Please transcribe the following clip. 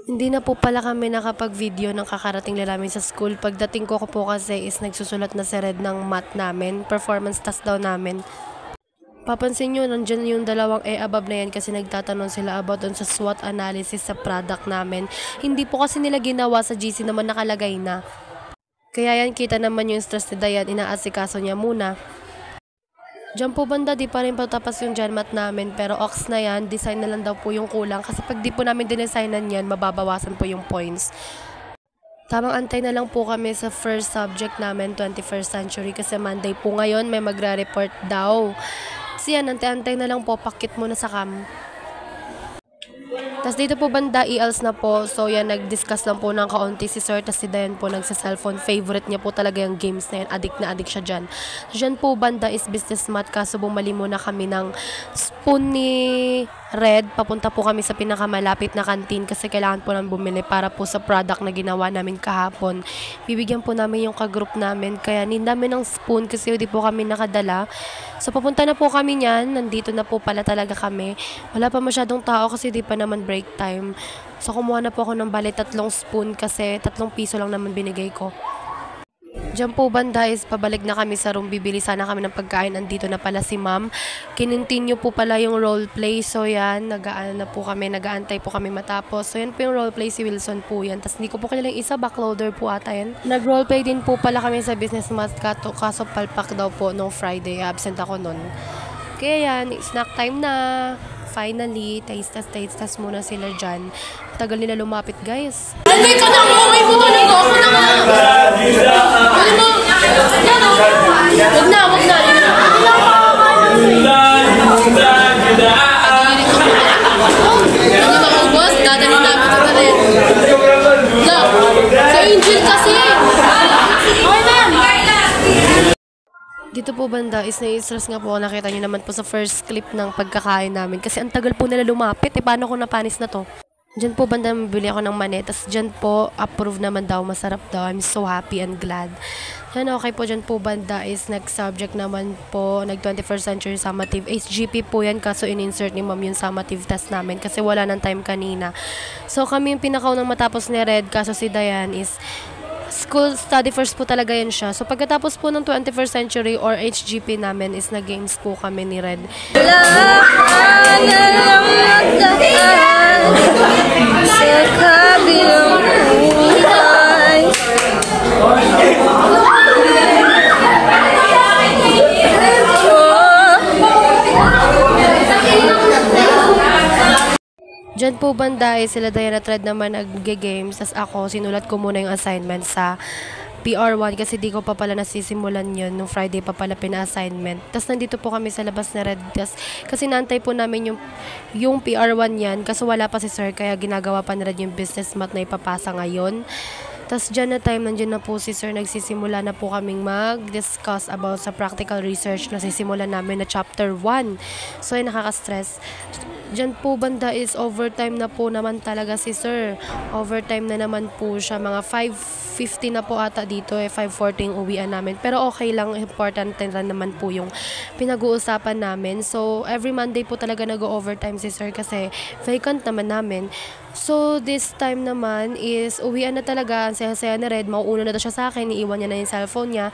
Hindi na po pala kami nakapag-video ng kakarating lang namin sa school. Pagdating ko po kasi is nagsusulat na si Red ng math namin, performance test daw namin. Papansin nyo, nandyan yung dalawang A above na yan kasi nagtatanong sila about dun sa SWOT analysis sa product namin. Hindi po kasi nila ginawa sa GC naman nakalagay na. Kaya yan, kita naman yung stress ni Dayan, inaasikaso niya muna. Diyan po banda, di pa rin po tapos yung GenMat namin, pero ox na yan, design na lang daw po yung kulang kasi pag di po namin dinesignan yan, mababawasan po yung points. Tamang antay na lang po kami sa first subject namin, 21st century, kasi Monday po ngayon may magre-report daw. Kasi yan, antay-antay na lang po, pakit muna sa cam. Tapos dito po banda, ELs na po. So yan, nag-discuss lang po ng kaunti si Sir. Tapos si Dayan po nagsa-cellphone. Favorite niya po talaga yung games na yan. Addict siya dyan. Diyan po banda is business math. Kaso bumali muna kami ng spoon ni Red. Papunta po kami sa pinakamalapit na kantin kasi kailangan po namin bumili para po sa product na ginawa namin kahapon. Bibigyan po namin yung ka-group namin. Kaya nindamin ng spoon kasi hindi po kami nakadala. So papunta na po kami niyan. Nandito na po pala talaga kami. Wala pa masyadong tao kasi di pa naman break time. So kumuha na po ako ng bali 3 spoon kasi 3 piso lang naman binigay ko. Diyan po banda is pabalik na kami sa room. Bibili sana kami ng pagkain. Andito na pala si ma'am. Kinintinue po pala yung roleplay. So yan, nag-aantay po kami matapos. So yan po yung roleplay, si Wilson po yan. Tapos hindi ko po kilala yung isa, backloader po ata yan. Nag-roleplay din po pala kami sa business math kaso palpak daw po nung Friday. Absent ako nun. Kaya yan, snack time na. Finally, taste muna sila dyan. Tagal nila lumapit, guys. Hindi ka na! Okay mo talaga! Ako na nga! Alam mo! Wag na! Hindi maubos, dadalhin namin ito na rin. Sa Angel kasi! Okay na! Dito po banda is na-stress nga po. Nakita nyo naman po sa first clip ng pagkakain namin. Kasi ang tagal po nila lumapit. Paano ko napanis na to? Diyan po banda mabili ako ng mani. Tapos diyan po approve naman daw. Masarap daw. I'm so happy and glad. Yan, okay po. Diyan po banda is next subject naman po. Nag-21st century summative. HGP po yan. Kaso in-insert ni ma'am yung summative test namin. Kasi wala ng time kanina. So kami yung pinakaunang matapos ni Red. Kaso si Dayan is school study first po talaga yan siya. So pagkatapos po ng 21st century or HGP namin is na-games po kami ni Red. Diyan po banda sila Diana Thread naman nag-games. Tas ako, sinulat ko muna yung assignment sa PR1 kasi di ko pa pala nasisimulan yun. Nung Friday pa pala pina-assignment. Tas nandito po kami sa labas na Red. Kasi naantay po namin yung PR1 yan. Kaso wala pa si Sir kaya ginagawa pa na Red yung business math na ipapasa ngayon. Tapos dyan na time, nandiyan na po si Sir, nagsisimula na po kaming mag-discuss about sa practical research na sisimulan namin na chapter 1. So ay nakaka-stress. Dyan po banda is overtime na po naman talaga si Sir. Overtime na naman po siya. Mga 5:50 na po ata dito 5:40 uwian namin. Pero okay lang, important rin naman po yung pinag-uusapan namin. So every Monday po talaga nag-overtime si Sir kasi vacant naman namin. So this time naman is uwian na talaga. Ang saya-saya na Red. Mauuna na daw siya sa akin. Iiwan niya na yung cellphone niya.